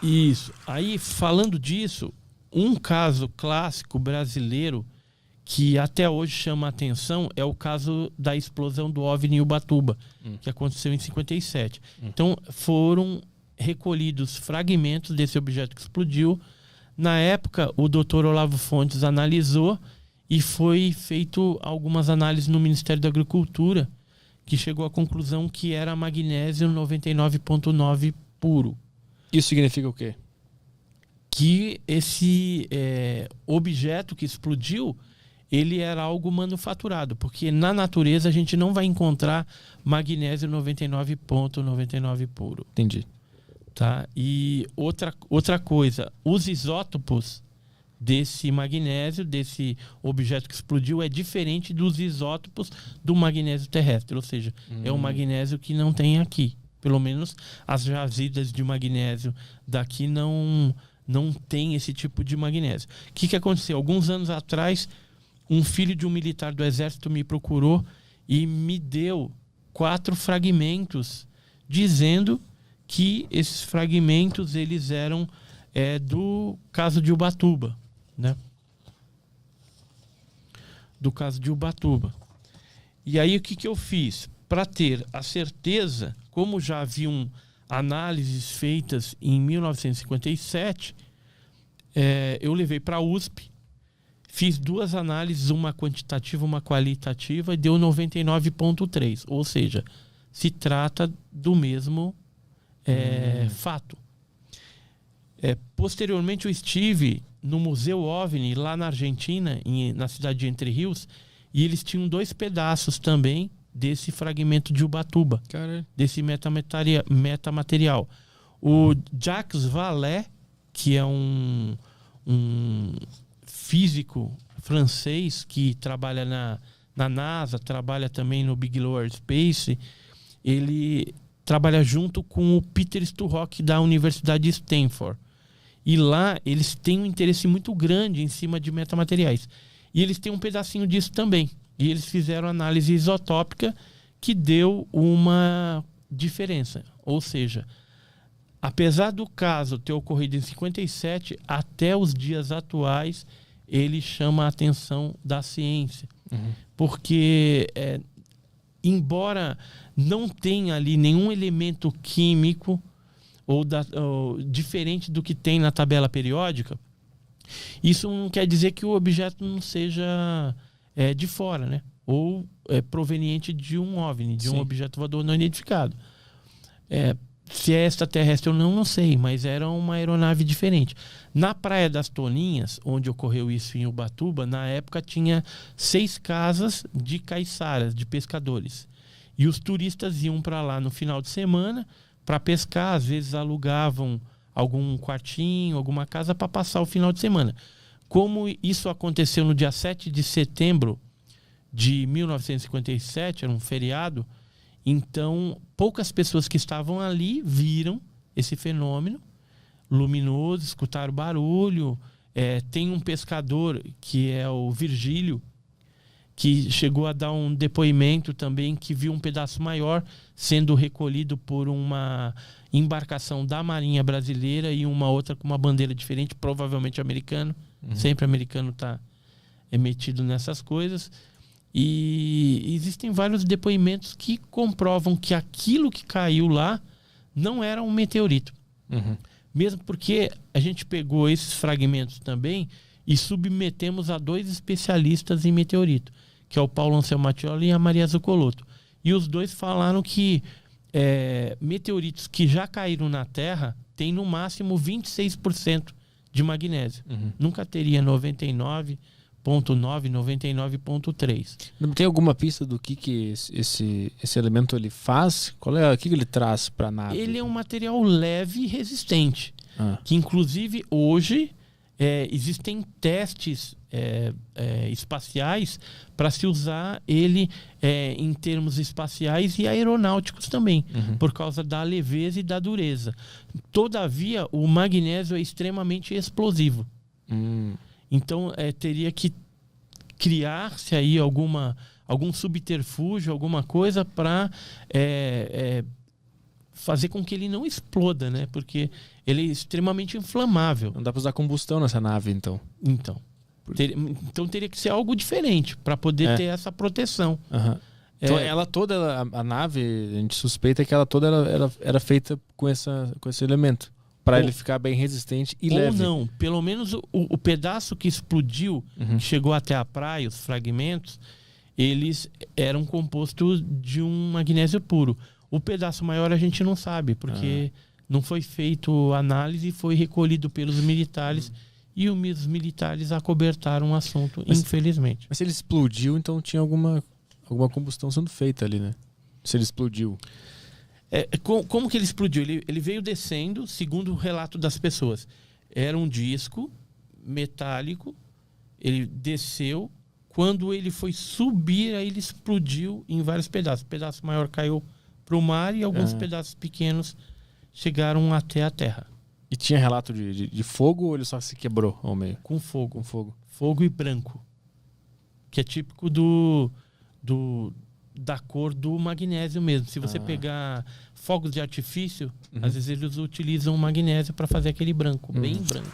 Isso. Aí, falando disso, um caso clássico brasileiro que até hoje chama a atenção é o caso da explosão do OVNI em Ubatuba, que aconteceu em 57. Então, foram recolhidos fragmentos desse objeto que explodiu. Na época, o Dr. Olavo Fontes analisou e foi feito algumas análises no Ministério da Agricultura, que chegou à conclusão que era magnésio 99,9 puro. Isso significa o quê? Que esse objeto que explodiu, ele era algo manufaturado, porque na natureza a gente não vai encontrar magnésio 99,99 puro. Entendi. Tá? E outra coisa, os isótopos desse magnésio, desse objeto que explodiu, é diferente dos isótopos do magnésio terrestre, ou seja, é um magnésio que não tem aqui. Pelo menos as jazidas de magnésio daqui não tem esse tipo de magnésio. O que aconteceu? Alguns anos atrás, um filho de um militar do Exército me procurou e me deu 4 fragmentos dizendo que esses fragmentos eles eram do caso de Ubatuba, né? Do caso de Ubatuba. E aí o que eu fiz? Para ter a certeza, como já haviam análises feitas em 1957, eu levei para a USP, fiz 2 análises, uma quantitativa, uma qualitativa, e deu 99,3. Ou seja, se trata do mesmo fato. Posteriormente, eu estive no Museu OVNI, lá na Argentina, na cidade de Entre Rios, e eles tinham 2 pedaços também desse fragmento de Ubatuba, desse metamaterial. O Jacques Vallée, que é um físico francês que trabalha na NASA, trabalha também no Bigelow Aerospace, ele trabalha junto com o Peter Sturrock da Universidade de Stanford. E lá eles têm um interesse muito grande em cima de metamateriais. E eles têm um pedacinho disso também. E eles fizeram análise isotópica que deu uma diferença. Ou seja, apesar do caso ter ocorrido em 57, até os dias atuais, ele chama a atenção da ciência. Porque, embora não tenha ali nenhum elemento químico ou diferente do que tem na tabela periódica, isso não quer dizer que o objeto não seja de fora, né? Ou proveniente de um OVNI, de um objeto voador não identificado. Se é extraterrestre ou não sei, mas era uma aeronave diferente. Na Praia das Toninhas, onde ocorreu isso em Ubatuba, na época tinha 6 casas de caiçaras, de pescadores. E os turistas iam para lá no final de semana para pescar, às vezes alugavam algum quartinho, alguma casa para passar o final de semana. Como isso aconteceu no dia 7 de setembro de 1957, era um feriado, então poucas pessoas que estavam ali viram esse fenômeno luminoso, escutaram barulho. Tem um pescador, que é o Virgílio, que chegou a dar um depoimento também, que viu um pedaço maior sendo recolhido por uma embarcação da Marinha Brasileira e uma outra com uma bandeira diferente, provavelmente americano. Sempre americano está metido nessas coisas. E existem vários depoimentos que comprovam que aquilo que caiu lá não era um meteorito. Mesmo porque a gente pegou esses fragmentos também e submetemos a 2 especialistas em meteorito, que é o Paulo Anselmo Mattioli e a Maria Zuccolotto. E os 2 falaram que meteoritos que já caíram na Terra têm no máximo 26% de magnésio. Nunca teria 99,9, 99,3. Tem alguma pista do que esse elemento ele faz? O que ele traz para a nave? Ele é um material leve e resistente. Que inclusive hoje existem testes espaciais para se usar ele em termos espaciais e aeronáuticos também, por causa da leveza e da dureza. Todavia, o magnésio é extremamente explosivo. Então, teria que criar-se aí algum subterfúgio, alguma coisa para fazer com que ele não exploda, né? Porque ele é extremamente inflamável. Não dá para usar combustão nessa nave, então. Então teria que ser algo diferente para poder ter essa proteção. Uhum. Então ela toda, a nave, a gente suspeita que ela toda era feita com esse elemento. Para ele ficar bem resistente e leve. Ou não, pelo menos o pedaço que explodiu, que chegou até a praia, os fragmentos, eles eram compostos de um magnésio puro. O pedaço maior a gente não sabe, porque não foi feito análise e foi recolhido pelos militares. E os militares acobertaram o assunto, infelizmente. Mas se ele explodiu, então tinha alguma combustão sendo feita ali, né? Se ele explodiu. Como que ele explodiu? Ele veio descendo, segundo o relato das pessoas. Era um disco metálico, ele desceu. Quando ele foi subir, aí ele explodiu em vários pedaços. O pedaço maior caiu para o mar e alguns pedaços pequenos chegaram até a terra. E tinha relato de fogo ou ele só se quebrou ao meio? Com fogo. Com fogo. Fogo e branco. Que é típico da cor do magnésio mesmo. Se você pegar fogos de artifício, às vezes eles utilizam magnésio para fazer aquele branco, bem branco.